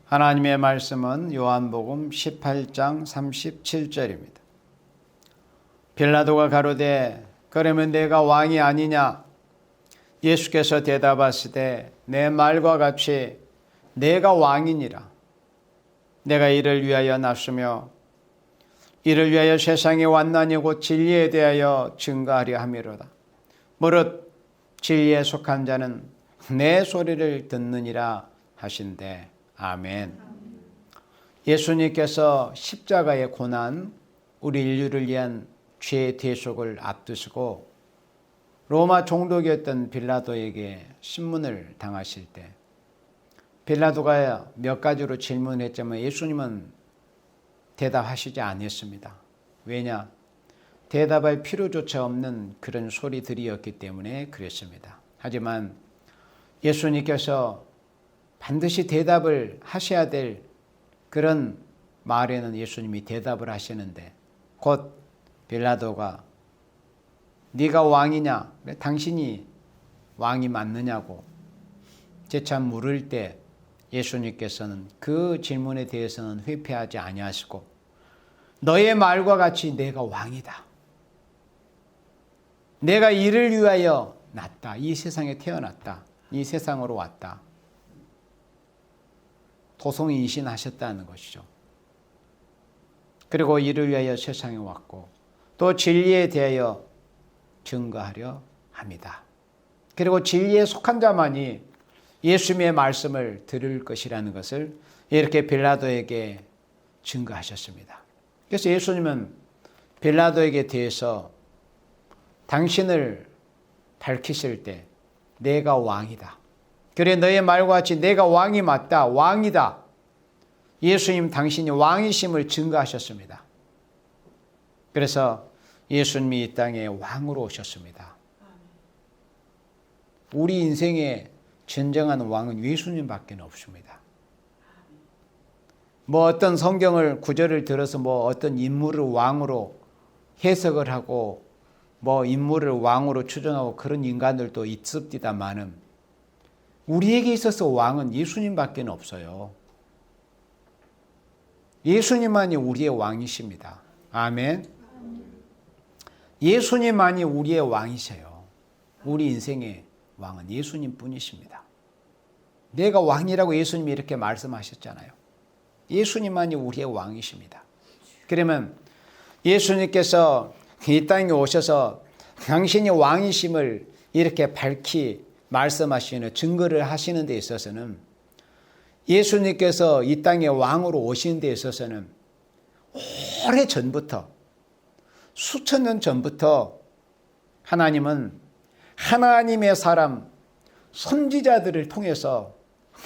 하나님의 말씀은 요한복음 18장 37절입니다. 빌라도가 가로되 그러면 내가 왕이 아니냐? 예수께서 대답하시되 내 말과 같이 내가 왕이니라. 내가 이를 위하여 났으며 이를 위하여 세상에 왔나니 곧 진리에 대하여 증거하려 함이로다. 무릇 진리에 속한 자는 내 소리를 듣느니라 하신대. 아멘. 예수님께서 십자가의 고난, 우리 인류를 위한 죄의 대속을 앞두시고 로마 총독이었던 빌라도에게 신문을 당하실 때 빌라도가 몇 가지로 질문했지만 예수님은 대답하시지 않았습니다. 왜냐? 대답할 필요조차 없는 그런 소리들이었기 때문에 그랬습니다. 하지만 예수님께서 반드시 대답을 하셔야 될 그런 말에는 예수님이 대답을 하시는데 곧 빌라도가 네가 왕이냐? 당신이 왕이 맞느냐고 재차 물을 때 예수님께서는 그 질문에 대해서는 회피하지 아니하시고 너의 말과 같이 내가 왕이다. 내가 이를 위하여 났다. 이 세상에 태어났다. 이 세상으로 왔다. 도성인신하셨다는 것이죠. 그리고 이를 위하여 세상에 왔고 또 진리에 대하여 증거하려 합니다. 그리고 진리에 속한 자만이 예수님의 말씀을 들을 것이라는 것을 이렇게 빌라도에게 증거하셨습니다. 그래서 예수님은 빌라도에게 대해서 당신을 밝히실 때 내가 왕이다. 그래 너의 말과 같이 내가 왕이 맞다. 왕이다. 예수님 당신이 왕이심을 증거하셨습니다. 그래서 예수님이 이 땅에 왕으로 오셨습니다. 우리 인생의 진정한 왕은 예수님밖에 없습니다. 어떤 성경을 구절을 들어서 어떤 인물을 왕으로 해석을 하고 인물을 왕으로 추정하고 그런 인간들도 있습니다만은 우리에게 있어서 왕은 예수님밖에 없어요. 예수님만이 우리의 왕이십니다. 아멘. 예수님만이 우리의 왕이세요. 우리 인생의 왕은 예수님 뿐이십니다. 내가 왕이라고 예수님이 이렇게 말씀하셨잖아요. 예수님만이 우리의 왕이십니다. 그러면 예수님께서 이 땅에 오셔서 당신이 왕이심을 이렇게 밝히 말씀하시는 증거를 하시는 데 있어서는 예수님께서 이 땅에 왕으로 오신 데 있어서는 오래 전부터 수천 년 전부터 하나님은 하나님의 사람 선지자들을 통해서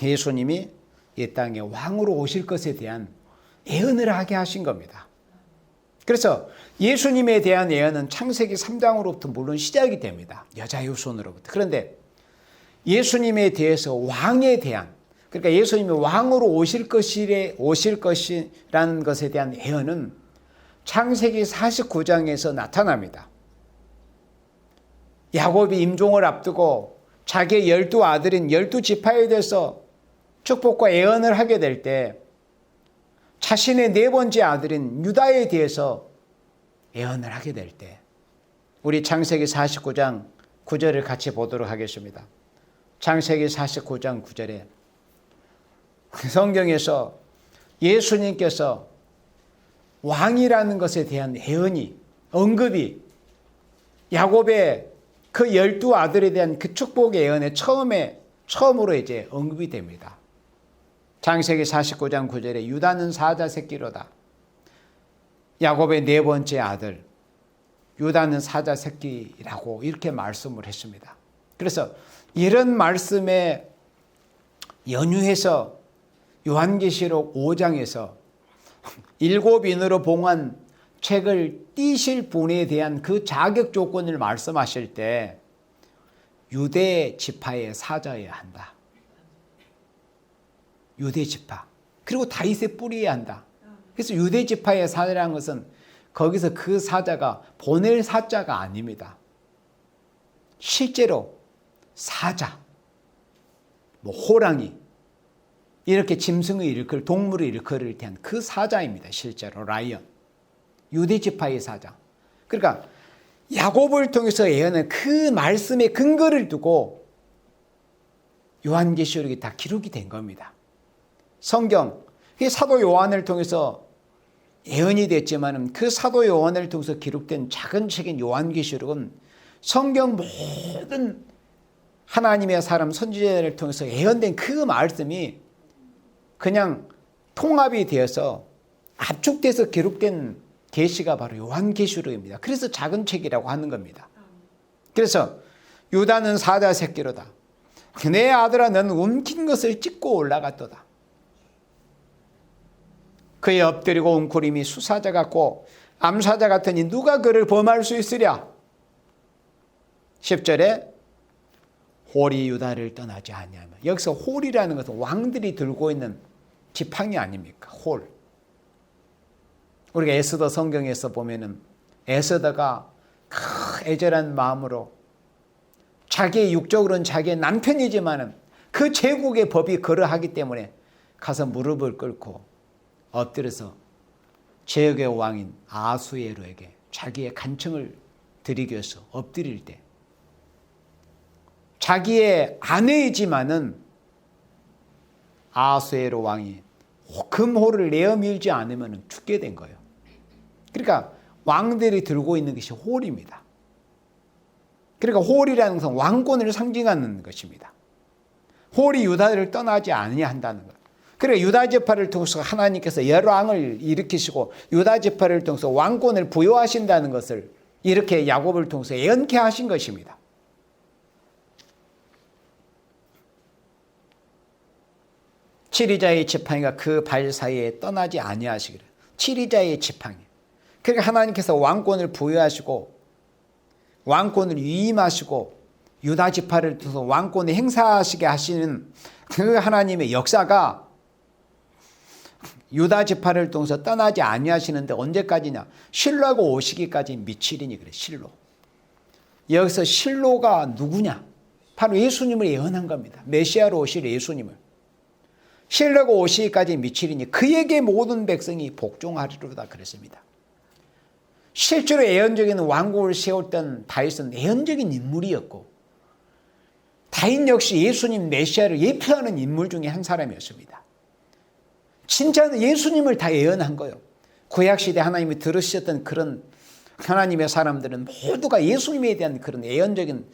예수님이 이 땅에 왕으로 오실 것에 대한 예언을 하게 하신 겁니다. 그래서 예수님에 대한 예언은 창세기 3장으로부터 물론 시작이 됩니다. 여자의 후손으로부터. 그런데 예수님에 대해서 왕에 대한 그러니까 예수님이 왕으로 오실 것이라는 것에 대한 예언은 창세기 49장에서 나타납니다. 야곱이 임종을 앞두고 자기의 12아들인 12지파에 대해서 축복과 예언을 하게 될 때 자신의 네 번째 아들인 유다에 대해서 예언을 하게 될 때 우리 창세기 49장 9절을 같이 보도록 하겠습니다. 창세기 49장 9절에 성경에서 예수님께서 왕이라는 것에 대한 예언이 언급이 야곱의 그 12아들에 대한 그 축복의 예언의 처음으로 이제 언급이 됩니다. 창세기 49장 9절에 유다는 사자 새끼로다. 야곱의 네 번째 아들 유다는 사자 새끼라고 이렇게 말씀을 했습니다. 그래서 이런 말씀에 연유해서 요한계시록 5장에서 7인으로 봉한 책을 띄실 분에 대한 그 자격 조건을 말씀하실 때 유대 지파의 사자여야 한다. 유대 지파. 그리고 다윗의 뿌리여야 한다. 그래서 유대 지파의 사자라는 것은 거기서 그 사자가 보낼 사자가 아닙니다. 실제로 사자, 호랑이, 이렇게 짐승을 일으킬, 동물을 일으킬 대한 그 사자입니다. 실제로 라이언. 유대 지파의 사자. 그러니까 야곱을 통해서 예언은 그 말씀의 근거를 두고 요한계시록이 다 기록이 된 겁니다. 성경, 사도 요한을 통해서 예언이 됐지만 그 사도 요한을 통해서 기록된 작은 책인 요한계시록은 성경 모든 하나님의 사람 선지자를 통해서 예언된 그 말씀이 그냥 통합이 되어서 압축돼서 기록된 계시가 바로 요한계시록입니다. 그래서 작은 책이라고 하는 겁니다. 그래서 유다는 사자 새끼로다. 내 아들아 너는 움킨 것을 찢고 올라갔도다. 그의 엎드리고 웅크림이 수사자 같고 암사자 같으니 누가 그를 범할 수 있으랴. 10절에 홀이 유다를 떠나지 아니하며, 여기서 홀이라는 것은 왕들이 들고 있는 지팡이 아닙니까? 홀. 우리가 에스더 성경에서 보면은 에스더가 애절한 마음으로 자기의 육적으로는 자기의 남편이지만은 그 제국의 법이 그러하기 때문에 가서 무릎을 꿇고 엎드려서 제국의 왕인 아수에로에게 자기의 간청을 드리기 위해서 엎드릴 때 자기의 아내이지만은 아수에로 왕이 금호를 내어 밀지 않으면 죽게 된 거예요. 그러니까 왕들이 들고 있는 것이 홀입니다. 그러니까 홀이라는 것은 왕권을 상징하는 것입니다. 홀이 유다를 떠나지 아니한다는 것. 그러니까 유다 지파를 통해서 하나님께서 열왕을 일으키시고 유다 지파를 통해서 왕권을 부여하신다는 것을 이렇게 야곱을 통해서 예언케 하신 것입니다. 칠이자의 지팡이가 그 발 사이에 떠나지 아니하시기를. 칠이자의 지팡이. 그러니까 하나님께서 왕권을 부여하시고 왕권을 위임하시고 유다 지파를 통해서 왕권을 행사하시게 하시는 그 하나님의 역사가 유다 지파를 통해서 떠나지 아니하시는데 언제까지냐? 실로하고 오시기까지 미칠이니 그래. 실로. 여기서 실로가 누구냐? 바로 예수님을 예언한 겁니다. 메시아로 오실 예수님을. 실로가 오시기까지 미칠이니 그에게 모든 백성이 복종하리로다 그랬습니다. 실제로 예언적인 왕국을 세웠던 다윗은 예언적인 인물이었고 다윗 역시 예수님 메시아를 예표하는 인물 중에 한 사람이었습니다. 진짜 예수님을 다 예언한 거예요. 구약시대 하나님이 들으셨던 그런 하나님의 사람들은 모두가 예수님에 대한 그런 예언적인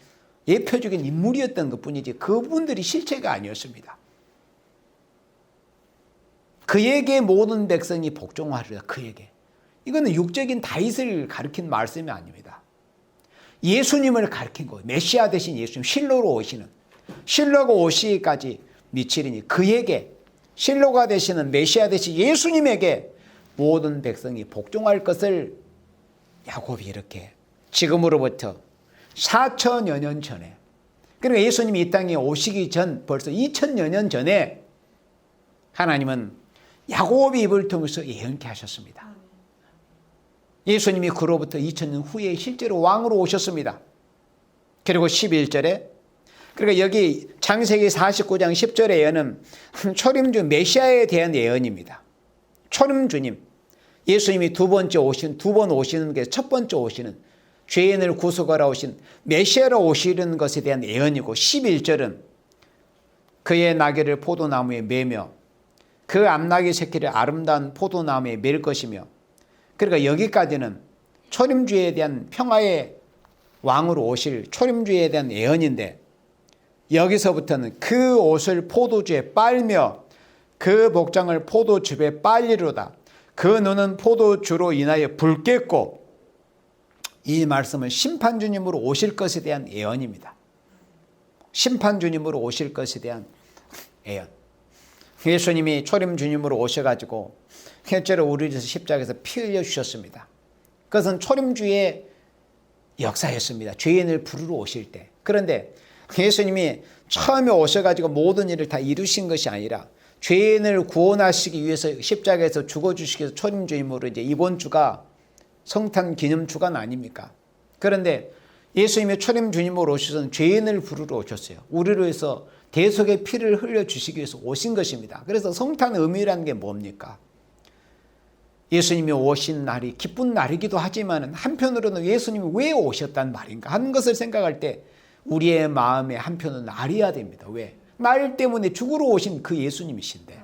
예표적인 인물이었던 것뿐이지 그분들이 실체가 아니었습니다. 그에게 모든 백성이 복종하리라. 그에게. 이거는 육적인 다윗을 가리킨 말씀이 아닙니다. 예수님을 가리킨 거예요. 메시아 대신 예수님, 실로로 오시는. 실로가 오시기까지 미치리니 그에게, 실로가 되시는 메시아 대신 예수님에게 모든 백성이 복종할 것을 야곱이 이렇게 지금으로부터 4천여 년 전에, 그러니까 예수님이 이 땅에 오시기 전 벌써 2000여 년 전에 하나님은 야곱의 입을 통해서 예언케 하셨습니다. 예수님이 그로부터 2000년 후에 실제로 왕으로 오셨습니다. 그리고 11절에, 그러니까 여기 창세기 49장 10절의 예언은 초림주 메시아에 대한 예언입니다. 초림주님, 예수님이 두 번 오시는 게 첫 번째 오시는 죄인을 구속하러 오신 메시아로 오시는 것에 대한 예언이고, 11절은 그의 나귀를 포도나무에 매며 그 암나귀 새끼를 아름다운 포도나무에 맬 것이며, 그러니까 여기까지는 초림주에 대한 평화의 왕으로 오실 초림주에 대한 예언인데, 여기서부터는 그 옷을 포도주에 빨며 그 복장을 포도즙에 빨리로다. 그 눈은 포도주로 인하여 붉겠고, 이 말씀은 심판주님으로 오실 것에 대한 예언입니다. 심판주님으로 오실 것에 대한 예언. 예수님이 초림주님으로 오셔가지고 실제로 우리를 위해서 십자가에서 피 흘려 주셨습니다. 그것은 초림주의 역사였습니다. 죄인을 부르러 오실 때. 그런데 예수님이 처음에 오셔가지고 모든 일을 다 이루신 것이 아니라 죄인을 구원하시기 위해서 십자가에서 죽어주시기 위해서 초림주님으로 이제 이번 주가 성탄 기념 주간 아닙니까? 그런데 예수님이 초림주님으로 오셔서는 죄인을 부르러 오셨어요. 우리를 위해서 대속의 피를 흘려주시기 위해서 오신 것입니다. 그래서 성탄 의미라는 게 뭡니까? 예수님이 오신 날이 기쁜 날이기도 하지만 한편으로는 예수님이 왜 오셨단 말인가 하는 것을 생각할 때 우리의 마음에 한편은 아려야 됩니다. 왜? 날 때문에 죽으러 오신 그 예수님이신데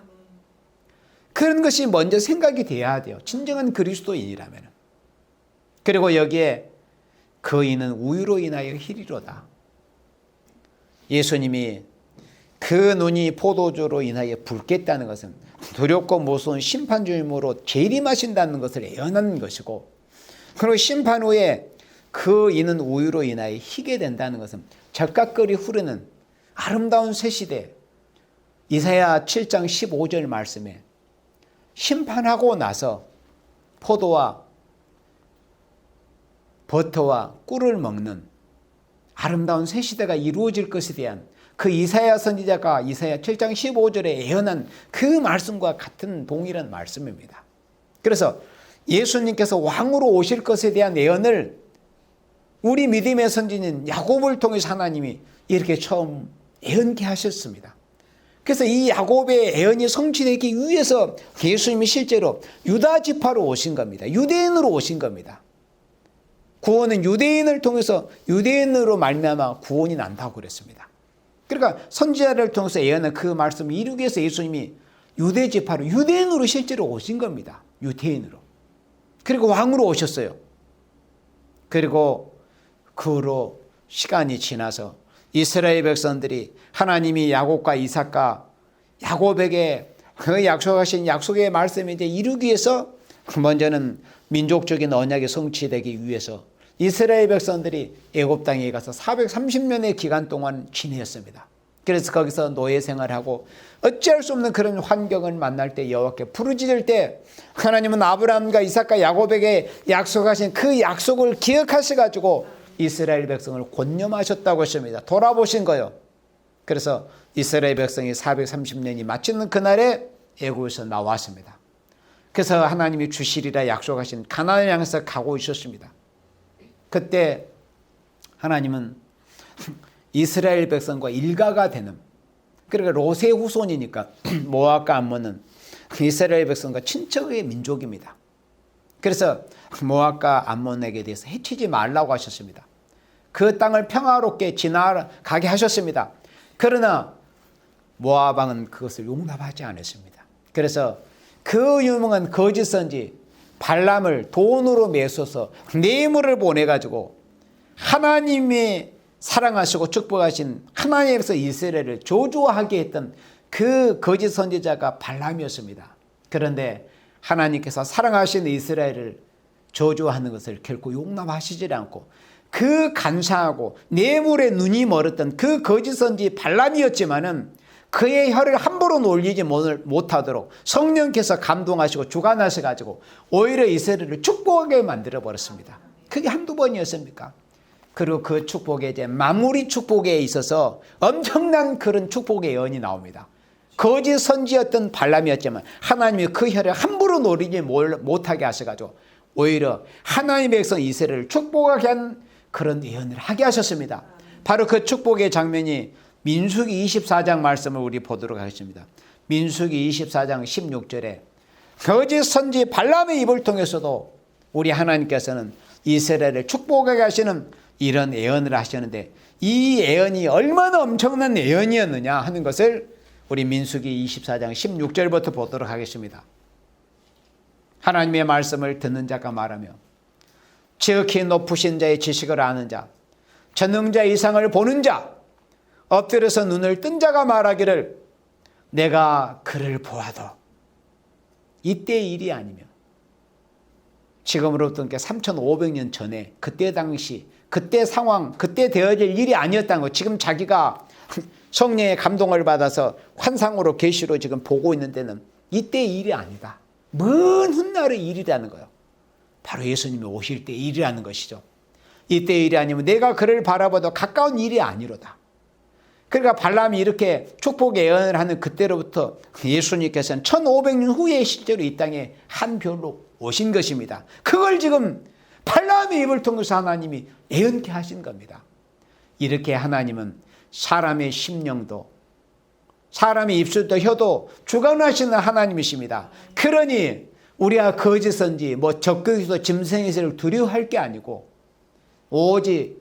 그런 것이 먼저 생각이 돼야 돼요. 진정한 그리스도인이라면. 그리고 여기에 그 이는 우유로 인하여 희리로다. 예수님이 그 눈이 포도주로 인하여 붉겠다는 것은 두렵고 무서운 심판주임으로 재림하신다는 것을 예언하는 것이고, 그리고 심판 후에 그 이는 우유로 인하여 희게 된다는 것은 적각거리 흐르는 아름다운 새 시대, 이사야 7장 15절 말씀에 심판하고 나서 포도와 버터와 꿀을 먹는 아름다운 새 시대가 이루어질 것에 대한 그 이사야 선지자가 이사야 7장 15절에 예언한 그 말씀과 같은 동일한 말씀입니다. 그래서 예수님께서 왕으로 오실 것에 대한 예언을 우리 믿음의 선지자인 야곱을 통해서 하나님이 이렇게 처음 예언케 하셨습니다. 그래서 이 야곱의 예언이 성취되기 위해서 예수님이 실제로 유다 지파로 오신 겁니다. 유대인으로 오신 겁니다. 구원은 유대인을 통해서 유대인으로 말미암아 구원이 난다고 그랬습니다. 그러니까 선지자를 통해서 예언한 그 말씀을 이루기 위해서 예수님이 유대 지파로 유대인으로 실제로 오신 겁니다. 유대인으로. 그리고 왕으로 오셨어요. 그리고 그 후로 시간이 지나서 이스라엘 백성들이 하나님이 야곱과 이삭과 야곱에게 그 약속하신 약속의 말씀을 이제 이루기 위해서 먼저는 민족적인 언약이 성취되기 위해서 이스라엘 백성들이 애굽 땅에 가서 430년의 기간 동안 지냈습니다. 그래서 거기서 노예 생활하고 어찌할 수 없는 그런 환경을 만날 때 여호와께 부르짖을 때 하나님은 아브라함과 이삭과 야곱에게 약속하신 그 약속을 기억하셔가지고 이스라엘 백성을 권념하셨다고 했습니다. 돌아보신 거예요. 그래서 이스라엘 백성이 430년이 마치는 그날에 애굽에서 나왔습니다. 그래서 하나님이 주시리라 약속하신 가나안을 향해서 가고 있었습니다. 그때 하나님은 이스라엘 백성과 일가가 되는, 그러니까 롯의 후손이니까 모압과 암몬은 이스라엘 백성과 친척의 민족입니다. 그래서 모압과 암몬에게 대해서 해치지 말라고 하셨습니다. 그 땅을 평화롭게 지나가게 하셨습니다. 그러나 모압 왕은 그것을 용납하지 않았습니다. 그래서 그 유명한 거짓 선지 발람을 돈으로 매수해서 뇌물을 보내가지고 하나님의 사랑하시고 축복하신 하나님께서 이스라엘을 저주하게 했던 그 거짓 선지자가 발람이었습니다. 그런데 하나님께서 사랑하시는 이스라엘을 저주하는 것을 결코 용납하시지 않고 그 간사하고 뇌물에 눈이 멀었던 그 거짓 선지 발람이었지만은 그의 혀를 함부로 놀리지 못하도록 성령께서 감동하시고 주관하셔가지고 오히려 이스라엘을 축복하게 만들어버렸습니다. 그게 한두 번이었습니까? 그리고 그 축복에 이제 마무리 축복에 있어서 엄청난 그런 축복의 예언이 나옵니다. 거짓 선지였던 발람이었지만 하나님이 그 혀를 함부로 노리지 못하게 하셔가지고 오히려 하나님의 백성 이스라엘을 축복하게 한 그런 예언을 하게 하셨습니다. 바로 그 축복의 장면이 민수기 24장 말씀을 우리 보도록 하겠습니다. 민수기 24장 16절에 거짓 선지 발람의 입을 통해서도 우리 하나님께서는 이스라엘을 축복하게 하시는 이런 예언을 하셨는데 이 예언이 얼마나 엄청난 예언이었느냐 하는 것을 우리 민수기 24장 16절부터 보도록 하겠습니다. 하나님의 말씀을 듣는 자가 말하며 지극히 높으신 자의 지식을 아는 자, 전능자의 이상을 보는 자, 엎드려서 눈을 뜬 자가 말하기를 내가 그를 보아도 이때의 일이 아니며 지금으로부터 3500년 전에 그때 당시 그때 상황 그때 되어질 일이 아니었다는 거. 지금 자기가 성령의 감동을 받아서 환상으로 계시로 지금 보고 있는 데는 이때의 일이 아니다. 먼 훗날의 일이라는 거예요. 바로 예수님이 오실 때의 일이라는 것이죠. 이때의 일이 아니면 내가 그를 바라봐도 가까운 일이 아니로다. 그러니까 발람이 이렇게 축복 예언을 하는 그때로부터 예수님께서는 1500년 후에 실제로 이 땅에 한 별로 오신 것입니다. 그걸 지금 발람의 입을 통해서 하나님이 예언케 하신 겁니다. 이렇게 하나님은 사람의 심령도 사람의 입술도 혀도 주관하시는 하나님이십니다. 그러니 우리가 거짓 선지 적그리스도 짐승의 두려워할 게 아니고 오직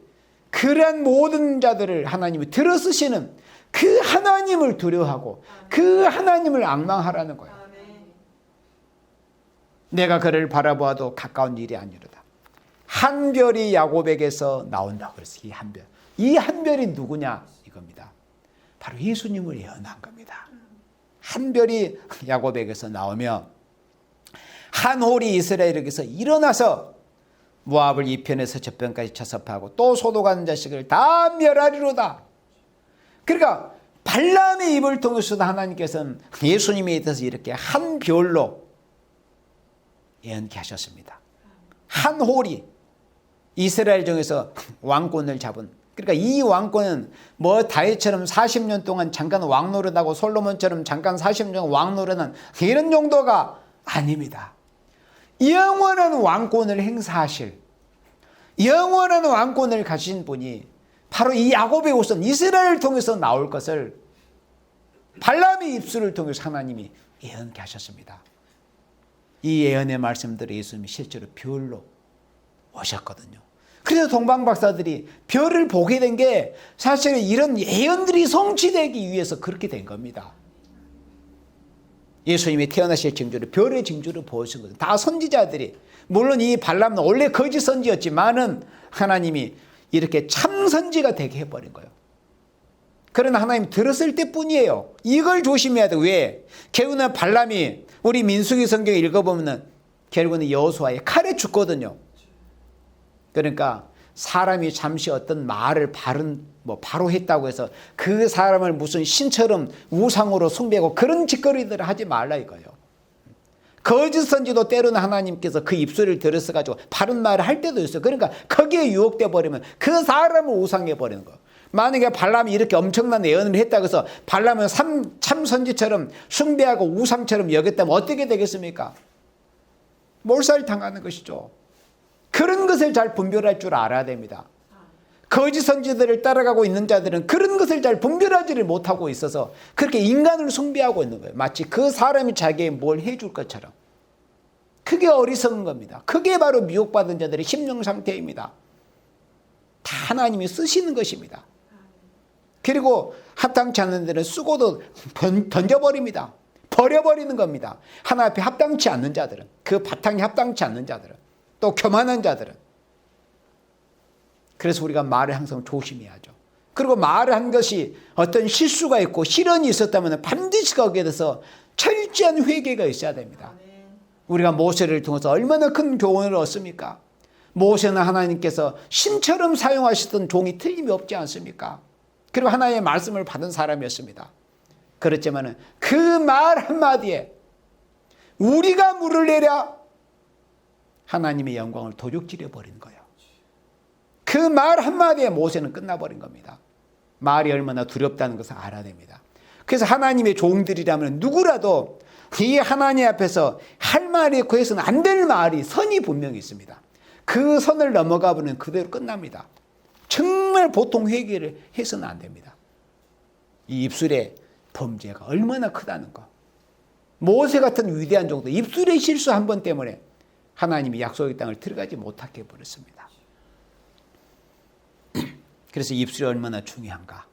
그러한 모든 자들을 하나님이 들어쓰시는 그 하나님을 두려워하고 그 하나님을 앙망하라는 거예요. 내가 그를 바라보아도 가까운 일이 아니로다. 한 별이 야곱에게서 나온다고 그랬어요. 이 한 별이 누구냐 이겁니다. 바로 예수님을 예언한 겁니다. 한 별이 야곱에게서 나오며 한 홀이 이스라엘에게서 일어나서 모압을 이편에서 저편까지 쳐섭하고 또 소독하는 자식을 다 멸하리로다. 그러니까 발람의 입을 통해서도 하나님께서는 예수님에 대해서 이렇게 한 별로 예언케 하셨습니다. 한 홀이 이스라엘 중에서 왕권을 잡은, 그러니까 이 왕권은 다윗처럼 40년 동안 잠깐 왕노릇하고 솔로몬처럼 잠깐 40년 왕노릇한 이런 정도가 아닙니다. 영원한 왕권을 행사하실, 영원한 왕권을 가진 분이 바로 이 야곱의 후손 이스라엘을 통해서 나올 것을 발람의 입술을 통해서 하나님이 예언케 하셨습니다. 이 예언의 말씀들을 예수님이 실제로 별로 오셨거든요. 그래서 동방박사들이 별을 보게 된 게 사실은 이런 예언들이 성취되기 위해서 그렇게 된 겁니다. 예수님이 태어나실 징조를, 별의 징조를 보여준 거예요. 다 선지자들이. 물론 이 발람은 원래 거짓 선지였지만은 하나님이 이렇게 참 선지가 되게 해버린 거예요. 그러나 하나님 들었을 때뿐이에요. 이걸 조심해야 돼요. 왜? 결국은 발람이 우리 민수기 성경 읽어보면은 결국은 여호수아의 칼에 죽거든요. 그러니까 사람이 잠시 어떤 말을 바로 했다고 해서 그 사람을 무슨 신처럼 우상으로 숭배하고 그런 짓거리들을 하지 말라 이거예요. 거짓 선지도 때로는 하나님께서 그 입술을 들여서 바른 말을 할 때도 있어요. 그러니까 거기에 유혹돼 버리면 그 사람을 우상해 버리는 거예요. 만약에 발람이 이렇게 엄청난 예언을 했다고 해서 발람은 참 선지처럼 숭배하고 우상처럼 여겼다면 어떻게 되겠습니까? 몰살 당하는 것이죠. 그런 것을 잘 분별할 줄 알아야 됩니다. 거짓 선지들을 따라가고 있는 자들은 그런 것을 잘 분별하지를 못하고 있어서 그렇게 인간을 숭배하고 있는 거예요. 마치 그 사람이 자기에게 뭘 해줄 것처럼. 그게 어리석은 겁니다. 그게 바로 미혹받은 자들의 심령 상태입니다. 다 하나님이 쓰시는 것입니다. 그리고 합당치 않는 데는 쓰고도 던져버립니다. 버려버리는 겁니다. 하나 앞에 합당치 않는 자들은, 그 바탕이 합당치 않는 자들은, 또 교만한 자들은. 그래서 우리가 말을 항상 조심해야죠. 그리고 말을 한 것이 어떤 실수가 있고 실언이 있었다면 반드시 거기에 대해서 철저한 회개가 있어야 됩니다. 우리가 모세를 통해서 얼마나 큰 교훈을 얻습니까? 모세는 하나님께서 신처럼 사용하셨던 종이 틀림이 없지 않습니까? 그리고 하나님의 말씀을 받은 사람이었습니다. 그렇지만 그 말 한마디에 우리가 물을 내랴 하나님의 영광을 도둑질해 버린 거예요. 그 말 한마디에 모세는 끝나버린 겁니다. 말이 얼마나 두렵다는 것을 알아야 됩니다. 그래서 하나님의 종들이라면 누구라도 이 하나님 앞에서 할 말이 있고 해서는 안 될 말이 선이 분명히 있습니다. 그 선을 넘어가 버리면 그대로 끝납니다. 정말 보통 회개를 해서는 안 됩니다. 이 입술의 범죄가 얼마나 크다는 거. 모세 같은 위대한 종도 입술의 실수 한 번 때문에 하나님이 약속의 땅을 들어가지 못하게 해버렸습니다. 그래서 입술이 얼마나 중요한가.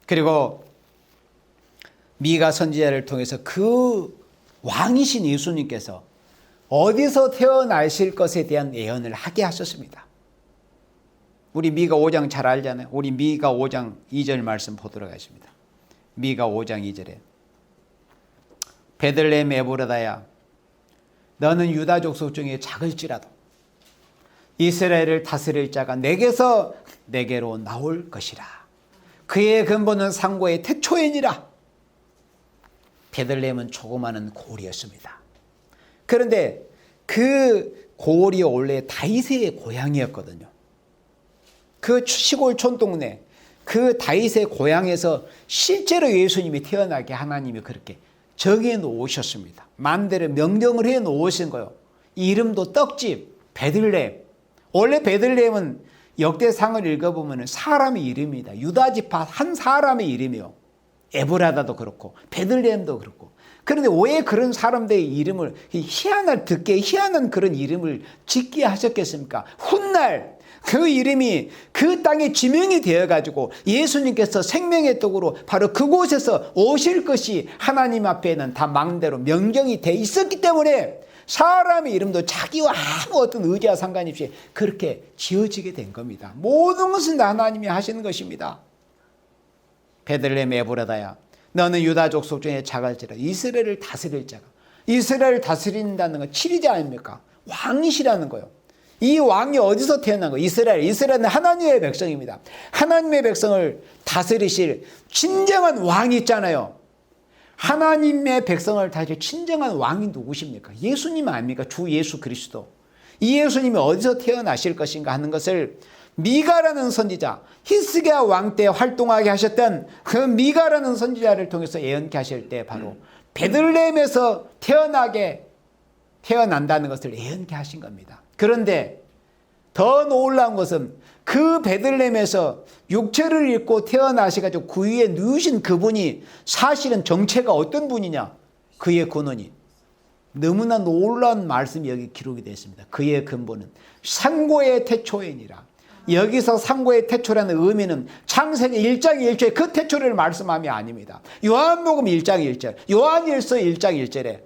그리고 미가 선지자를 통해서 그 왕이신 예수님께서 어디서 태어나실 것에 대한 예언을 하게 하셨습니다. 우리 미가 5장 잘 알잖아요. 우리 미가 5장 2절 말씀 보도록 하겠습니다. 미가 5장 2절에 베들레헴 에브라다야 너는 유다 족속 중에 작을지라도 이스라엘을 다스릴 자가 내게로 나올 것이라. 그의 근본은 상고의 태초이니라. 베들레헴은 조그마한 고을이었습니다. 그런데 그 고을이 원래 다윗의 고향이었거든요. 그 시골 촌동네, 그 다윗의 고향에서 실제로 예수님이 태어나게 하나님이 그렇게 정해 놓으셨습니다. 마음대로 명령을 해 놓으신 거예요. 이름도 떡집, 베들레헴. 원래 베들레헴은 역대상을 읽어보면 사람의 이름입니다. 유다 지파 한 사람의 이름이요. 에브라다도 그렇고 베들레헴도 그렇고. 그런데 왜 그런 사람들의 이름을 듣게 희한한 그런 이름을 짓게 하셨겠습니까? 훗날 그 이름이 그 땅에 지명이 되어가지고 예수님께서 생명의 떡으로 바로 그곳에서 오실 것이 하나님 앞에는 다 망대로 명령이 돼 있었기 때문에 사람의 이름도 자기와 아무 어떤 의지와 상관이 없이 그렇게 지어지게 된 겁니다. 모든 것은 다 하나님이 하시는 것입니다. 베들레헴 에브라다야, 너는 유다 족속 중에 작을지라 이스라엘을 다스릴 자가. 이스라엘을 다스린다는 건 치리자 아닙니까? 왕이시라는 거예요. 이 왕이 어디서 태어난 거예요? 이스라엘은 하나님의 백성입니다. 하나님의 백성을 다스리실 진정한 왕이 있잖아요. 하나님의 백성을 다스릴 진정한 왕이 누구십니까? 예수님 아닙니까? 주 예수 그리스도. 이 예수님이 어디서 태어나실 것인가 하는 것을 미가라는 선지자, 히스기야 왕 때 활동하게 하셨던 그 미가라는 선지자를 통해서 예언케 하실 때 바로 베들레헴에서 태어난다는 것을 예언케 하신 겁니다. 그런데 더 놀라운 것은 그 베들레헴에서 육체를 입고 태어나셔가지고 그 위에 누우신 그분이 사실은 정체가 어떤 분이냐? 그의 근원이 너무나 놀라운 말씀이 여기 기록이 되어 있습니다. 그의 근본은 상고의 태초이니라. 여기서 상고의 태초라는 의미는 창세기 1장 1절에 그 태초를 말씀함이 아닙니다. 요한복음 1장 1절, 요한일서 1장 1절에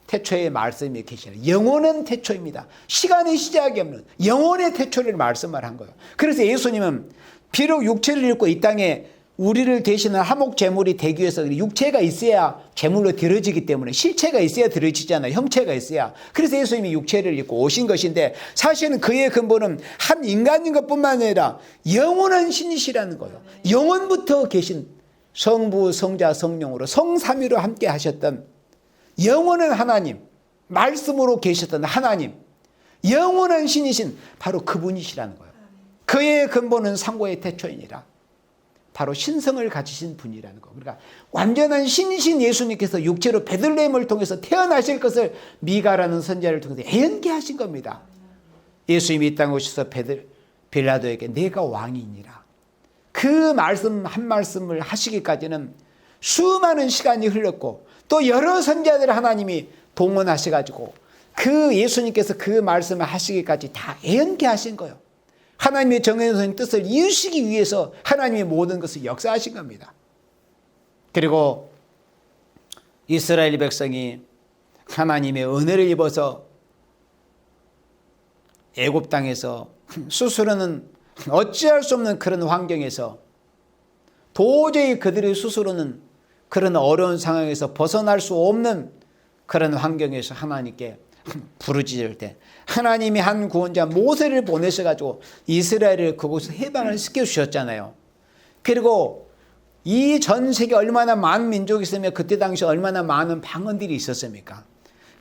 태초의 말씀이 계시는 영원한 태초입니다. 시간의 시작이 없는 영원의 태초를 말씀을 한 거예요. 그래서 예수님은 비록 육체를 입고 이 땅에 우리를 대신한 화목 제물이 되기 위해서 육체가 있어야 제물로 드려지기 때문에 실체가 있어야 드려지잖아요. 형체가 있어야. 그래서 예수님이 육체를 입고 오신 것인데 사실은 그의 근본은 한 인간인 것뿐만 아니라 영원한 신이시라는 거예요. 영원부터 계신 성부, 성자, 성령으로 성삼위로 함께 하셨던 영원한 하나님, 말씀으로 계셨던 하나님, 영원한 신이신 바로 그분이시라는 거예요. 그의 근본은 상고의 태초이니라. 바로 신성을 가지신 분이라는 거. 그러니까 완전한 신이신 예수님께서 육체로 베들레헴을 통해서 태어나실 것을 미가라는 선지자를 통해서 예언케 하신 겁니다. 예수님이 이 땅에 오셔서 빌라도에게 내가 왕이니라. 그 말씀 한 말씀을 하시기까지는 수많은 시간이 흘렀고 또 여러 선지자들 하나님이 동원하셔가지고 그 예수님께서 그 말씀을 하시기까지 다 예언케 하신 거예요. 하나님의 정해놓은 뜻을 이루시기 위해서 하나님의 모든 것을 역사하신 겁니다. 그리고 이스라엘 백성이 하나님의 은혜를 입어서 애굽 땅에서 스스로는 어찌할 수 없는 그런 환경에서 도저히 그들의 스스로는 그런 어려운 상황에서 벗어날 수 없는 그런 환경에서 하나님께 부르짖을 때 하나님이 한 구원자 모세를 보내셔가지고 이스라엘을 그곳에서 해방을 시켜주셨잖아요. 그리고 이 전 세계 얼마나 많은 민족이 있으며 그때 당시 얼마나 많은 방언들이 있었습니까?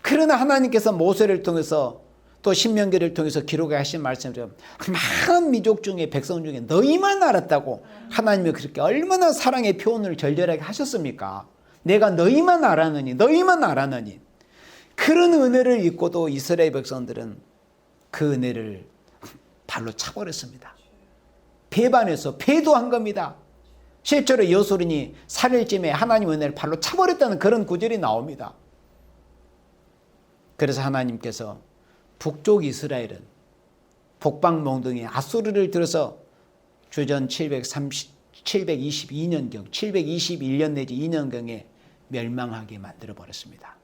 그러나 하나님께서 모세를 통해서 또 신명기를 통해서 기록하신 말씀처럼 많은 민족 중에 백성 중에 너희만 알았다고 하나님이 그렇게 얼마나 사랑의 표현을 절절하게 하셨습니까? 내가 너희만 알았느니 그런 은혜를 입고도 이스라엘 백성들은 그 은혜를 발로 차버렸습니다. 배반해서 배도한 겁니다. 실제로 여소린이 살일쯤에 하나님 은혜를 발로 차버렸다는 그런 구절이 나옵니다. 그래서 하나님께서 북쪽 이스라엘은 북방몽둥이 아수르를 들어서 주전 722년경 721년 내지 2년경에 멸망하게 만들어버렸습니다.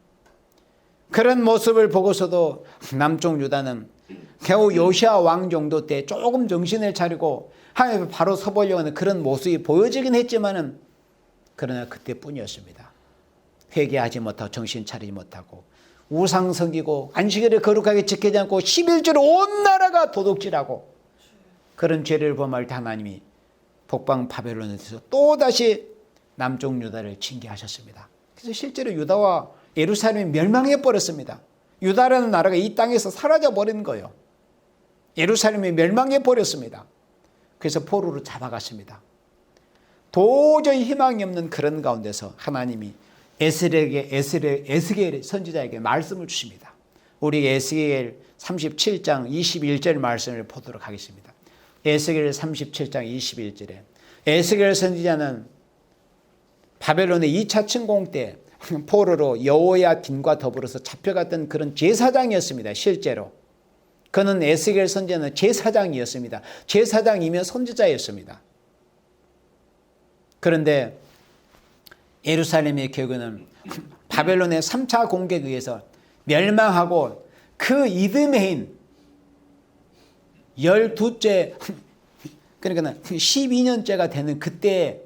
그런 모습을 보고서도 남쪽 유다는 겨우 요시아 왕 정도 때 조금 정신을 차리고 하나님 바로 서보려고 하는 그런 모습이 보여지긴 했지만은 그러나 그때뿐이었습니다. 회개하지 못하고 정신 차리지 못하고 우상 섬기고 안식일을 거룩하게 지키지 않고 11주를 온 나라가 도둑질하고 그런 죄를 범할 때 하나님이 북방 바벨론에서 또다시 남쪽 유다를 징계하셨습니다. 그래서 실제로 유다와 예루살렘이 멸망해 버렸습니다. 유다라는 나라가 이 땅에서 사라져 버린 거예요. 예루살렘이 멸망해 버렸습니다. 그래서 포로로 잡아갔습니다. 도저히 희망이 없는 그런 가운데서 하나님이 에스겔 선지자에게 말씀을 주십니다. 우리 에스겔 37장 21절 말씀을 보도록 하겠습니다. 에스겔 37장 21절에 에스겔 선지자는 바벨론의 2차 침공 때 포로로 여호야긴과 더불어서 잡혀갔던 그런 제사장이었습니다. 실제로. 그는 에스겔 선지자는 제사장이었습니다. 제사장이면 선지자였습니다. 그런데 예루살렘의 교회는 바벨론의 3차 공격에 의해서 멸망하고 그 이듬해인 12째, 그러니까 12년째가 되는 그때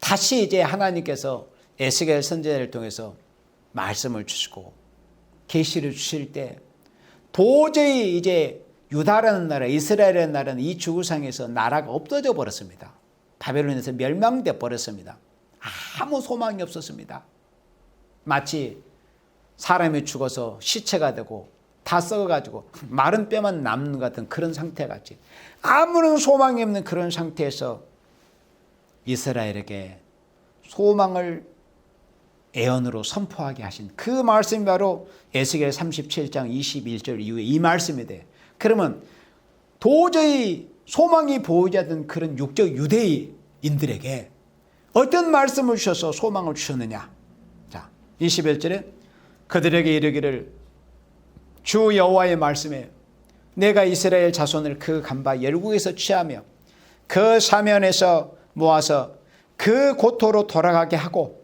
다시 이제 하나님께서 에스겔 선지자를 통해서 말씀을 주시고 계시를 주실 때 도저히 이제 유다라는 나라, 이스라엘이라는 나라는 이 지구상에서 나라가 없어져 버렸습니다. 바벨론에서 멸망돼 버렸습니다. 아무 소망이 없었습니다. 마치 사람이 죽어서 시체가 되고 다 썩어가지고 마른 뼈만 남는 것 같은 그런 상태같이 아무런 소망이 없는 그런 상태에서 이스라엘에게 소망을 애언으로 선포하게 하신 그 말씀이 바로 에스겔 37장 21절 이후에 이 말씀이 돼. 그러면 도저히 소망이 보이지 않는 그런 육적 유대인들에게 어떤 말씀을 주셔서 소망을 주셨느냐. 자, 21절에 그들에게 이르기를 주 여호와의 말씀에 내가 이스라엘 자손을 그 간바 열국에서 취하며 그 사면에서 모아서 그 고토로 돌아가게 하고,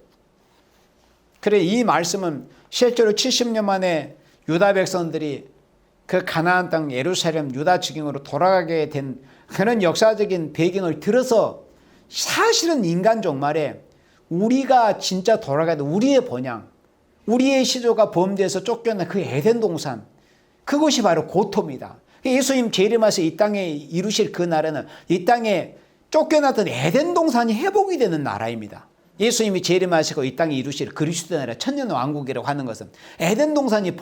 그래 이 말씀은 실제로 70년 만에 유다 백성들이 그 가나안 땅 예루살렘 유다 지경으로 돌아가게 된 그런 역사적인 배경을 들어서 사실은 인간 종말에 우리가 진짜 돌아가야 돼. 우리의 본향, 우리의 시조가 범죄에서 쫓겨난 그 에덴 동산, 그것이 바로 고토입니다. 예수님 재림하셔서 이 땅에 이루실 그 나라는 이 땅에 쫓겨났던 에덴 동산이 회복이 되는 나라입니다. 예수님이 재림하시고 이 땅에 이루실 그리스도의 나라 천년 왕국이라고 하는 것은 에덴 동산이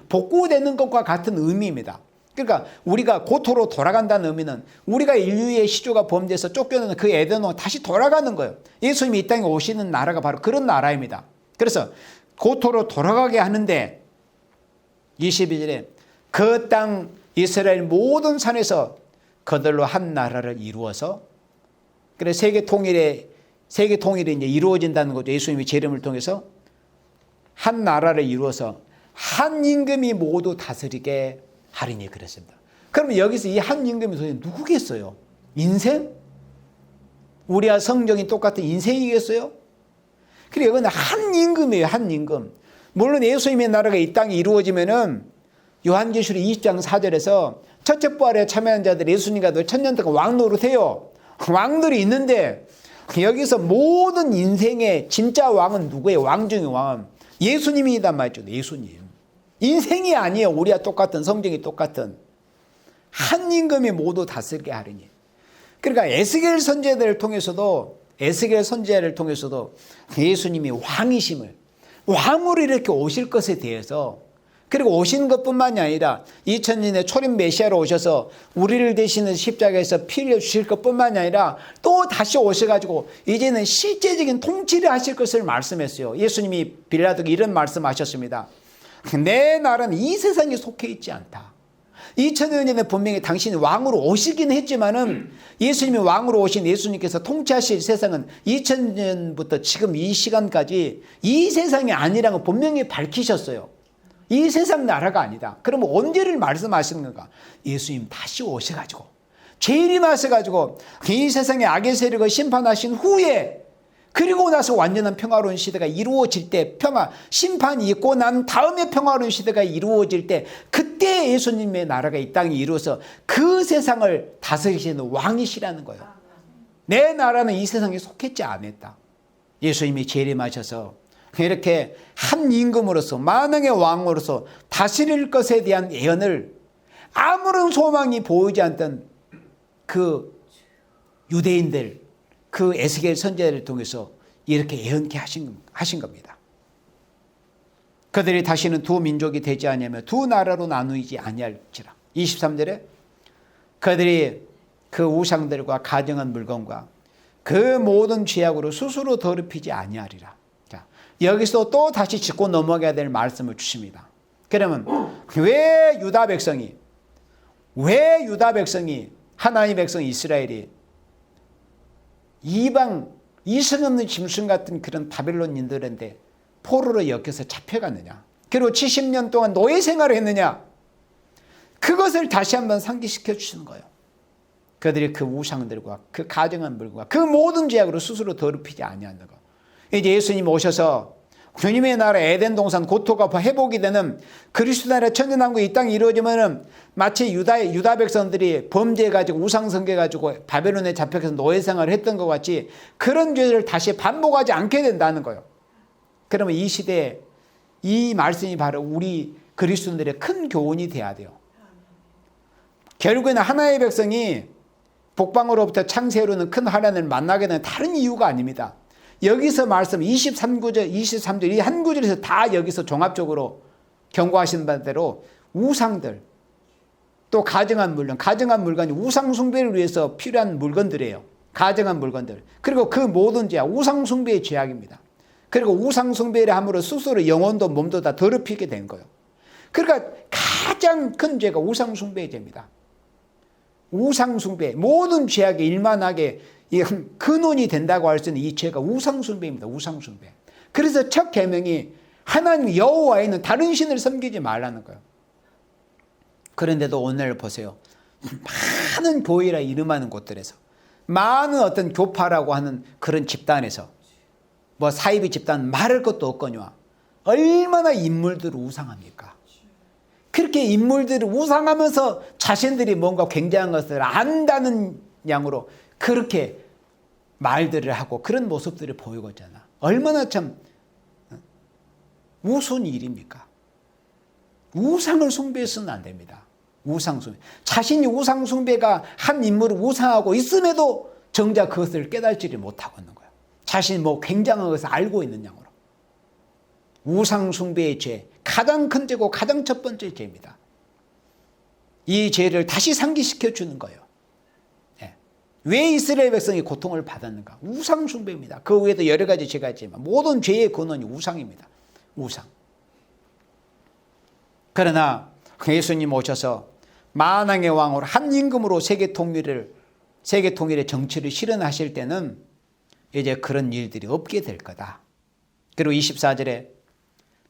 복구되는 것과 같은 의미입니다. 그러니까 우리가 고토로 돌아간다는 의미는 우리가 인류의 시조가 범죄에서 쫓겨나는 그 에덴 동산 다시 돌아가는 거예요. 예수님이 이 땅에 오시는 나라가 바로 그런 나라입니다. 그래서 고토로 돌아가게 하는데 22절에 그 땅 이스라엘 모든 산에서 그들로 한 나라를 이루어서, 그래 세계 통일이 이제 이루어진다는 거죠. 예수님이 재림을 통해서 한 나라를 이루어서 한 임금이 모두 다스리게 하리니 그랬습니다. 그러면 여기서 이 한 임금이 도대체 누구겠어요? 인생? 우리와 성경이 똑같은 인생이겠어요? 그래 이건 한 임금이에요. 한 임금. 물론 예수님의 나라가 이 땅에 이루어지면은 요한계시록 20장 4절에서 첫째 부활에 참여한 자들 예수님과 천년 동안 왕노릇해요. 왕들이 있는데 여기서 모든 인생의 진짜 왕은 누구예요? 왕 중의 왕은 예수님이란 말이죠. 예수님. 인생이 아니에요. 우리와 똑같은, 성경이 똑같은 한 임금이 모두 다스리게 하리니. 그러니까 에스겔 선지자를 통해서도 예수님이 왕이심을, 왕으로 이렇게 오실 것에 대해서, 그리고 오신 것뿐만이 아니라 2000년에 초림 메시아로 오셔서 우리를 대신해서 십자가에서 피를 주실 것뿐만이 아니라 또 다시 오셔가지고 이제는 실제적인 통치를 하실 것을 말씀했어요. 예수님이 빌라도에게 이런 말씀하셨습니다. 내 나라는 이 세상에 속해 있지 않다. 2000년 전에 분명히 당신이 왕으로 오시긴 했지만은 예수님이 왕으로 오신 예수님께서 통치하실 세상은 2000년부터 지금 이 시간까지 이 세상이 아니라는 걸 분명히 밝히셨어요. 이 세상 나라가 아니다. 그러면 언제를 말씀하시는 건가? 예수님 다시 오셔가지고 재림하셔가지고 이 세상의 악의 세력을 심판하신 후에, 그리고 나서 완전한 평화로운 시대가 이루어질 때, 심판이 있고 난 다음에 평화로운 시대가 이루어질 때, 그때 예수님의 나라가 이 땅에 이루어서 그 세상을 다스리시는 왕이시라는 거예요. 내 나라는 이 세상에 속했지 않았다. 예수님이 재림하셔서 이렇게 한 임금으로서 만왕의 왕으로서 다스릴 것에 대한 예언을 아무런 소망이 보이지 않던 그 유대인들, 그 에스겔 선지자를 통해서 이렇게 예언케 하신 겁니다. 그들이 다시는 두 민족이 되지 아니하며 두 나라로 나누이지 아니할지라. 23절에 그들이 그 우상들과 가정한 물건과 그 모든 죄악으로 스스로 더럽히지 아니하리라. 자, 여기서 또 다시 짚고 넘어가야 될 말씀을 주십니다. 그러면 왜 유다 백성이 하나님의 백성 이스라엘이 이방 이성 없는 짐승 같은 그런 바벨론인들인데 포로로 엮여서 잡혀갔느냐? 그리고 70년 동안 노예 생활을 했느냐? 그것을 다시 한번 상기시켜 주시는 거예요. 그들이 그 우상들과 그 가증한 물건과 그 모든 죄악으로 스스로 더럽히지 아니하는 것. 이제 예수님 오셔서 주님의 나라 에덴 동산 고토가 회복이 되는 그리스도 나라 천년왕국이 이 땅에 이루어지면은 마치 유다 백성들이 범죄해가지고 우상 섬겨가지고 바벨론에 잡혀서 노예 생활을 했던 것 같이 그런 죄를 다시 반복하지 않게 된다는 거예요. 그러면 이 시대에 이 말씀이 바로 우리 그리스도인들의 큰 교훈이 돼야 돼요. 결국에는 하나의 백성이 복방으로부터 창세로는 큰 환난을 만나게 되는 다른 이유가 아닙니다. 여기서 말씀 23절 이 한 구절에서 다 여기서 종합적으로 경고하신 바대로 우상들 또 가증한 물건이 우상 숭배를 위해서 필요한 물건들이에요. 가증한 물건들. 그리고 그 모든 죄악 우상 숭배의 죄악입니다. 그리고 우상 숭배를 함으로 스스로 영혼도 몸도 다 더럽히게 된 거예요. 그러니까 가장 큰 죄가 우상 숭배의 죄입니다. 우상 숭배 모든 죄악에 일만하게 근원이 된다고 할 수 있는 이 죄가 우상 숭배입니다. 우상 숭배. 그래서 첫 계명이 하나님 여호와에는 다른 신을 섬기지 말라는 거예요. 그런데도 오늘 보세요. 많은 교회라 이름하는 곳들에서 많은 어떤 교파라고 하는 그런 집단에서 뭐 사이비 집단 말할 것도 없거니와 얼마나 인물들을 우상합니까? 그렇게 인물들을 우상하면서 자신들이 뭔가 굉장한 것을 안다는 양으로 그렇게 말들을 하고 그런 모습들을 보이고 있잖아. 얼마나 참 우스운 일입니까? 우상을 숭배해서는 안 됩니다. 우상 숭배. 자신이 우상 숭배가 한 인물을 우상하고 있음에도 정작 그것을 깨달지를 못하고 있는 거예요. 자신이 뭐 굉장한 것을 알고 있는 양으로. 우상 숭배의 죄, 가장 큰 죄고 가장 첫 번째 죄입니다. 이 죄를 다시 상기시켜 주는 거예요. 왜 이스라엘 백성이 고통을 받았는가? 우상 숭배입니다. 그 외에도 여러 가지 죄가 있지만 모든 죄의 근원이 우상입니다. 우상. 그러나 예수님 오셔서 만왕의 왕으로 한 임금으로 세계 통일의 정치를 실현하실 때는 이제 그런 일들이 없게 될 거다. 그리고 24절에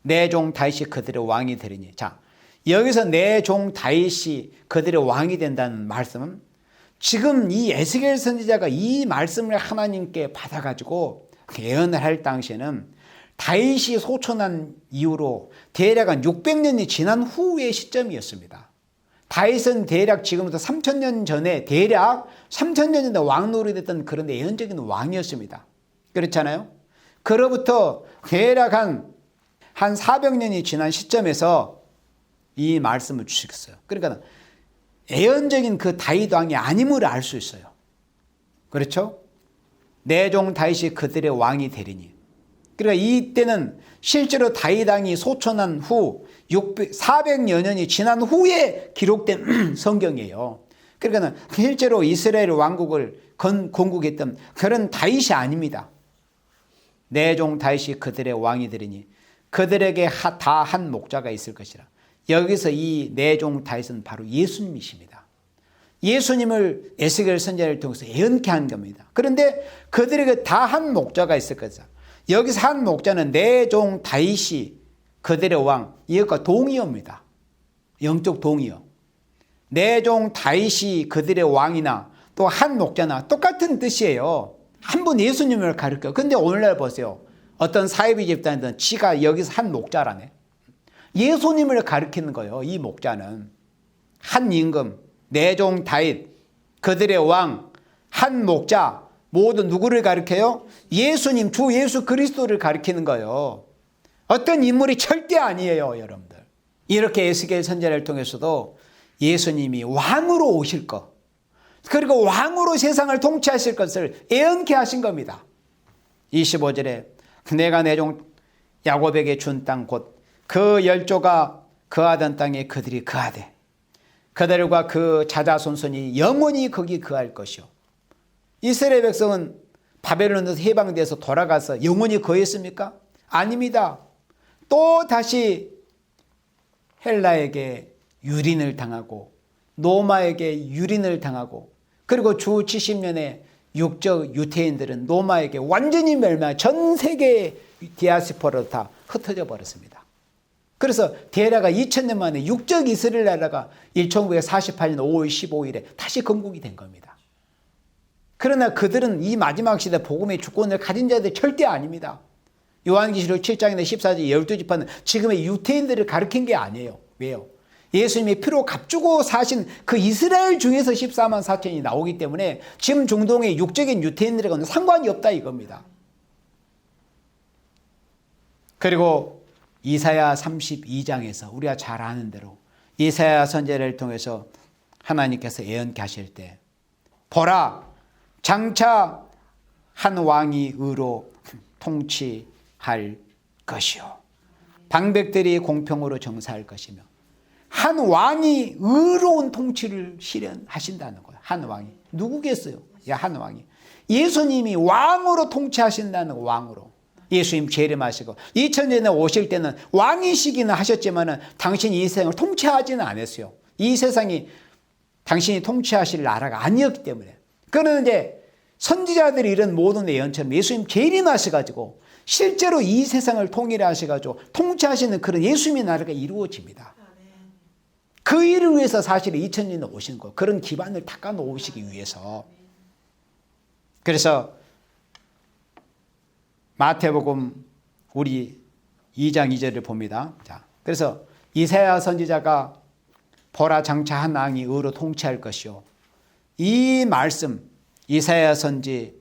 내 종 다윗이 그들의 왕이 되리니. 자, 여기서 내 종 다윗이 그들의 왕이 된다는 말씀은 지금 이 에스겔 선지자가 이 말씀을 하나님께 받아가지고 예언을 할 당시에는 다윗이 소천한 이후로 대략 한 600년이 지난 후의 시점이었습니다. 다윗은 대략 지금부터 3000년 전에 대략 3000년 전에 왕노릇 했던 그런 예언적인 왕이었습니다. 그렇잖아요. 그로부터 대략 한 400년이 지난 시점에서 이 말씀을 주시겠어요. 그러니까 예언적인 그 다윗 왕이 아님을 알 수 있어요. 그렇죠? 내 종 다윗이 그들의 왕이 되리니. 그러니까 이때는 실제로 다윗 왕이 소천한 후 400여 년이 지난 후에 기록된 성경이에요. 그러니까 실제로 이스라엘 왕국을 건국했던 그런 다윗이 아닙니다. 내 종 다윗이 그들의 왕이 되리니 그들에게 다 한 목자가 있을 것이라. 여기서 이 내 종 다윗은 바로 예수님이십니다. 예수님을 에스겔 선지자를 통해서 예언케 한 겁니다. 그런데 그들에게 다 한 목자가 있을 것이다. 여기서 한 목자는 내 종 다윗이 그들의 왕, 이것과 동의어입니다. 영적 동의어. 내 종 다윗이 그들의 왕이나 또 한 목자나 똑같은 뜻이에요. 한 분 예수님을 가르쳐요. 근데 오늘날 보세요. 어떤 사이비 집단이든 지가 여기서 한 목자라네. 예수님을 가리키는 거예요. 이 목자는 한 임금, 내 종 다윗, 그들의 왕, 한 목자 모두 누구를 가리켜요? 예수님, 주 예수 그리스도를 가리키는 거예요. 어떤 인물이 절대 아니에요, 여러분들. 이렇게 에스겔 선지자를 통해서도 예수님이 왕으로 오실 것, 그리고 왕으로 세상을 통치하실 것을 예언케 하신 겁니다. 25절에 내가 내 종 야곱에게 준 땅 곧 그 열조가 거하던 땅에 그들이 거하되 그들과 그 자자손손이 영원히 거기 거할 것이요. 이스라엘 백성은 바벨론에서 해방돼서 돌아가서 영원히 거했습니까? 아닙니다. 또 다시 헬라에게 유린을 당하고 로마에게 유린을 당하고 그리고 주 70년에 육적 유태인들은 로마에게 완전히 멸망, 전 세계의 디아스포라로 다 흩어져 버렸습니다. 그래서 데라가 2000년 만에 육적 이스라엘 나라가 1948년 5월 15일에 다시 건국이 된 겁니다. 그러나 그들은 이 마지막 시대 복음의 주권을 가진 자들이 절대 아닙니다. 요한계시록 7장이나 14장 12지파는 지금의 유태인들을 가리킨 게 아니에요. 왜요? 예수님이 피로 값주고 사신 그 이스라엘 중에서 14만 4천이 나오기 때문에 지금 중동의 육적인 유태인들과는 상관이 없다 이겁니다. 그리고 이사야 32장에서 우리가 잘 아는 대로 이사야 선지자를 통해서 하나님께서 예언케 하실 때 보라 장차 한 왕이 의로 통치할 것이요 방백들이 공평으로 정사할 것이며 한 왕이 의로운 통치를 실현하신다는 거예요. 한 왕이 누구겠어요? 한 왕이 예수님이 왕으로 통치하신다는 거예요. 왕으로 예수님 재림하시고 2000년에 오실 때는 왕이시기는 하셨지만 당신이 이 세상을 통치하지는 않았어요. 이 세상이 당신이 통치하실 나라가 아니었기 때문에. 그런데 선지자들이 이런 모든 예언처럼 예수님 재림하셔가지고 실제로 이 세상을 통일하셔가지고 통치하시는 그런 예수님의 나라가 이루어집니다. 그 일을 위해서 사실 2000년에 오신 거예요. 그런 기반을 닦아 놓으시기 위해서. 그래서 마태복음 우리 2장 2절을 봅니다. 자, 그래서 이사야 선지자가 보라 장차 한 왕이 의로 통치할 것이요. 이 말씀 이사야 선지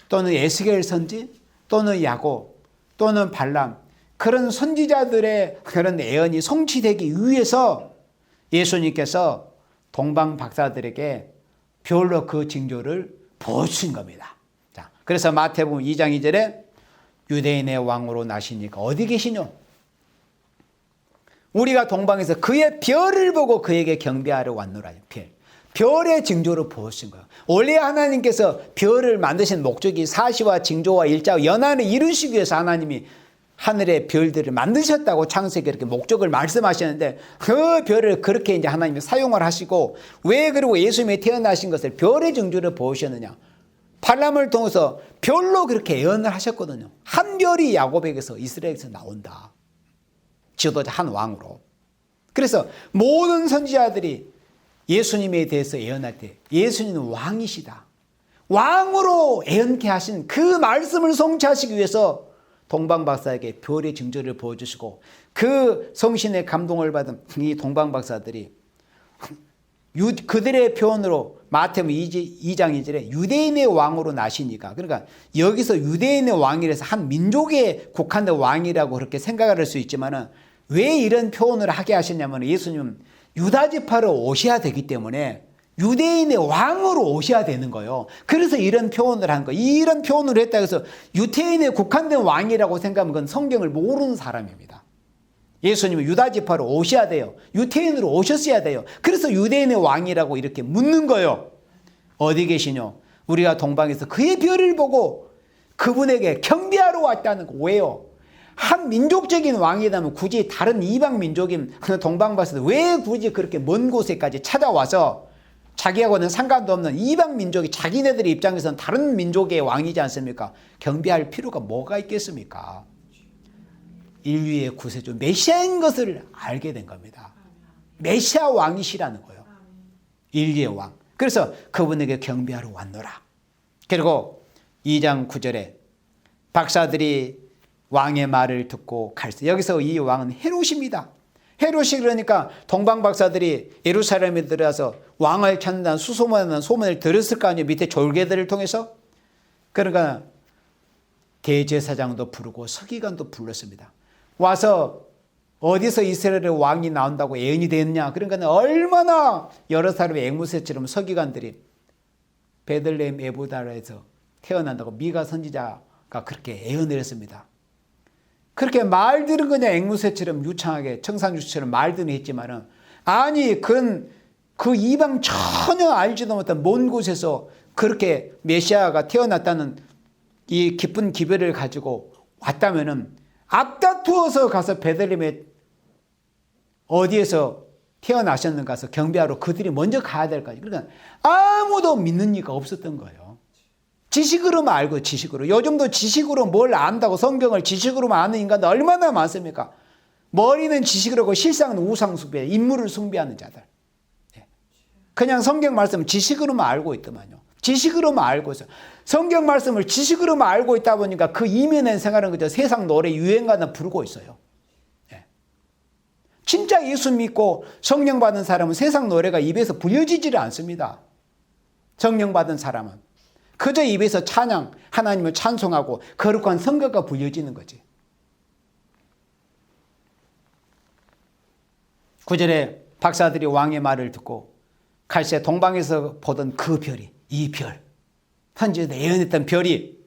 또는 에스겔 선지 또는 야곱 또는 발람 그런 선지자들의 그런 예언이 성취되기 위해서 예수님께서 동방 박사들에게 별로 그 징조를 보여주신 겁니다. 자, 그래서 마태복음 2장 2절에 유대인의 왕으로 나시니까 어디 계시뇨? 우리가 동방에서 그의 별을 보고 그에게 경배하러 왔노라. 별의 징조를 보여주신 거예요. 원래 하나님께서 별을 만드신 목적이 사시와 징조와 일자와 연한을 이루시기 위해서 하나님이 하늘의 별들을 만드셨다고 창세기에 이렇게 목적을 말씀하셨는데 그 별을 그렇게 이제 하나님이 사용을 하시고 왜 그리고 예수님이 태어나신 것을 별의 징조를 보여주셨느냐? 발람을 통해서 별로 그렇게 예언을 하셨거든요. 한 별이 야곱에게서 이스라엘에서 나온다. 지도자 한 왕으로. 그래서 모든 선지자들이 예수님에 대해서 예언할 때 예수님은 왕이시다. 왕으로 예언케 하신 그 말씀을 성취하시기 위해서 동방박사에게 별의 징조를 보여주시고 그 성신의 감동을 받은 이 동방박사들이 그들의 표현으로 마태복음 2장 2절에 유대인의 왕으로 나시니까 그러니까 여기서 유대인의 왕이라서 한 민족에 국한된 왕이라고 그렇게 생각할 수 있지만 왜 이런 표현을 하게 하셨냐면 예수님은 유다지파로 오셔야 되기 때문에 유대인의 왕으로 오셔야 되는 거예요. 그래서 이런 표현을 한 거예요. 이런 표현을 했다고 해서 유대인에 국한된 왕이라고 생각하면 그건 성경을 모르는 사람입니다. 예수님은 유다지파로 오셔야 돼요. 유대인으로 오셨어야 돼요. 그래서 유대인의 왕이라고 이렇게 묻는 거예요. 어디 계시뇨? 우리가 동방에서 그의 별을 보고 그분에게 경배하러 왔다는 거. 왜요? 한 민족적인 왕이라면 굳이 다른 이방 민족인 동방박사들 왜 굳이 그렇게 먼 곳에까지 찾아와서 자기하고는 상관도 없는 이방 민족이 자기네들의 입장에서는 다른 민족의 왕이지 않습니까? 경배할 필요가 뭐가 있겠습니까? 인류의 구세주 메시아인 것을 알게 된 겁니다. 메시아 왕이시라는 거예요. 인류의 왕. 그래서 그분에게 경배하러 왔노라. 그리고 2장 9절에 박사들이 왕의 말을 듣고 갈새. 여기서 이 왕은 헤롯입니다. 헤롯이 그러니까 동방 박사들이 예루살렘에 들어와서 왕을 찾는다는 수소문하는 소문을 들었을 거 아니에요. 밑에 졸개들을 통해서. 그러니까 대제사장도 부르고 서기관도 불렀습니다. 와서 어디서 이스라엘의 왕이 나온다고 예언이 됐냐. 그러니까 얼마나 여러 사람의 앵무새처럼 서기관들이 베들레헴 에브다라에서 태어난다고 미가 선지자가 그렇게 예언을 했습니다. 그렇게 말들은 그냥 앵무새처럼 유창하게 청산유수처럼 말들은 했지만은 아니 그 이방 전혀 알지도 못한 먼 곳에서 그렇게 메시아가 태어났다는 이 기쁜 기별을 가지고 왔다면은 앞다투어서 가서 베들레헴에 어디에서 태어나셨는가 해서 경배하러 그들이 먼저 가야 될 거예요. 그러니까 아무도 믿는 이가 없었던 거예요. 지식으로만 알고 지식으로. 요즘도 지식으로 뭘 안다고 성경을 지식으로만 아는 인간들 얼마나 많습니까? 머리는 지식으로 하고 실상은 우상숭배, 인물을 숭배하는 자들. 그냥 성경 말씀을 지식으로만 알고 있더만요. 지식으로만 알고 있어요. 성경 말씀을 지식으로만 알고 있다 보니까 그 이면에 생활은 그저 세상 노래 유행가나 부르고 있어요. 진짜 예수 믿고 성령 받은 사람은 세상 노래가 입에서 불려지지를 않습니다. 성령 받은 사람은 그저 입에서 찬양, 하나님을 찬송하고 거룩한 성가가 불려지는 거지. 9절에 박사들이 왕의 말을 듣고 갈새 동방에서 보던 그 별이, 이 별, 현지에서 예언했던 별이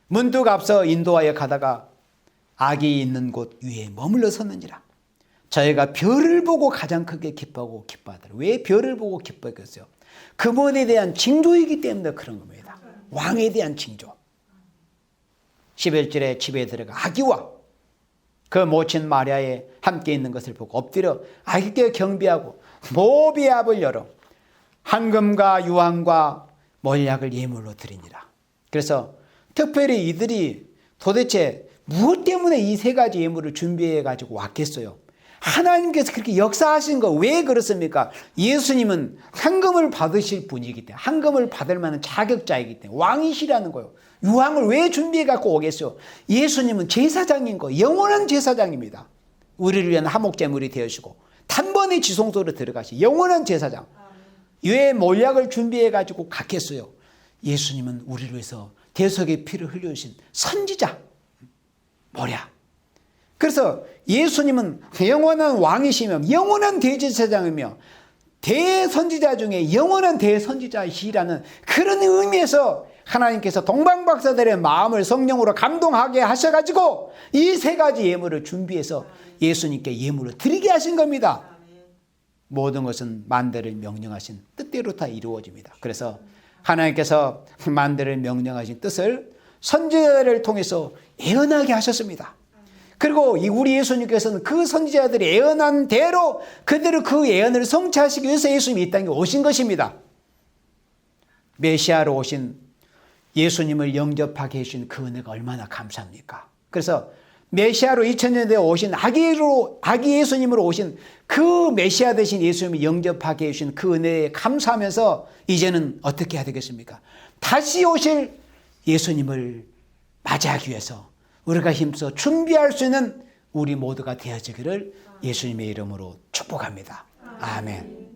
문득 앞서 인도하여 가다가 악이 있는 곳 위에 머물러 섰는지라. 저희가 별을 보고 가장 크게 기뻐하고 기뻐하더라. 왜 별을 보고 기뻐했겠어요? 그분에 대한 징조이기 때문에 그런 겁니다. 왕에 대한 징조. 11절에 집에 들어가 아기와 그 모친 마리아에 함께 있는 것을 보고 엎드려 아기께 경배하고 모비의 압을 열어 황금과 유황과 몰약을 예물로 드리니라. 그래서 특별히 이들이 도대체 무엇 때문에 이 세 가지 예물을 준비해 가지고 왔겠어요? 하나님께서 그렇게 역사하신 거 왜 그렇습니까? 예수님은 황금을 받으실 분이기 때문에, 황금을 받을 만한 자격자이기 때문에 왕이시라는 거예요. 유황을 왜 준비해 갖고 오겠어요? 예수님은 제사장인 거예요. 영원한 제사장입니다. 우리를 위한 화목제물이 되어주시고 단번에 지성소로 들어가시 영원한 제사장. 왜 몰약을 준비해 가지고 갔겠어요? 예수님은 우리를 위해서 대속의 피를 흘려주신 선지자. 몰약. 그래서 예수님은 영원한 왕이시며 영원한 대제사장이며 대선지자 중에 영원한 대선지자이시라는 그런 의미에서 하나님께서 동방박사들의 마음을 성령으로 감동하게 하셔가지고 이 세 가지 예물을 준비해서 예수님께 예물을 드리게 하신 겁니다. 모든 것은 만대를 명령하신 뜻대로 다 이루어집니다. 그래서 하나님께서 만대를 명령하신 뜻을 선지자들을 통해서 예언하게 하셨습니다. 그리고 우리 예수님께서는 그 선지자들이 예언한 대로 그대로 그 예언을 성취하시기 위해서 예수님이 이 땅에 오신 것입니다. 메시아로 오신 예수님을 영접하게 해주신 그 은혜가 얼마나 감사합니까? 그래서 메시아로 2000년 전에 오신 아기 예수님으로 오신 그 메시아 되신 예수님을 영접하게 해주신 그 은혜에 감사하면서 이제는 어떻게 해야 되겠습니까? 다시 오실 예수님을 맞이하기 위해서 우리가 힘써 준비할 수 있는 우리 모두가 되어지기를 예수님의 이름으로 축복합니다. 아멘.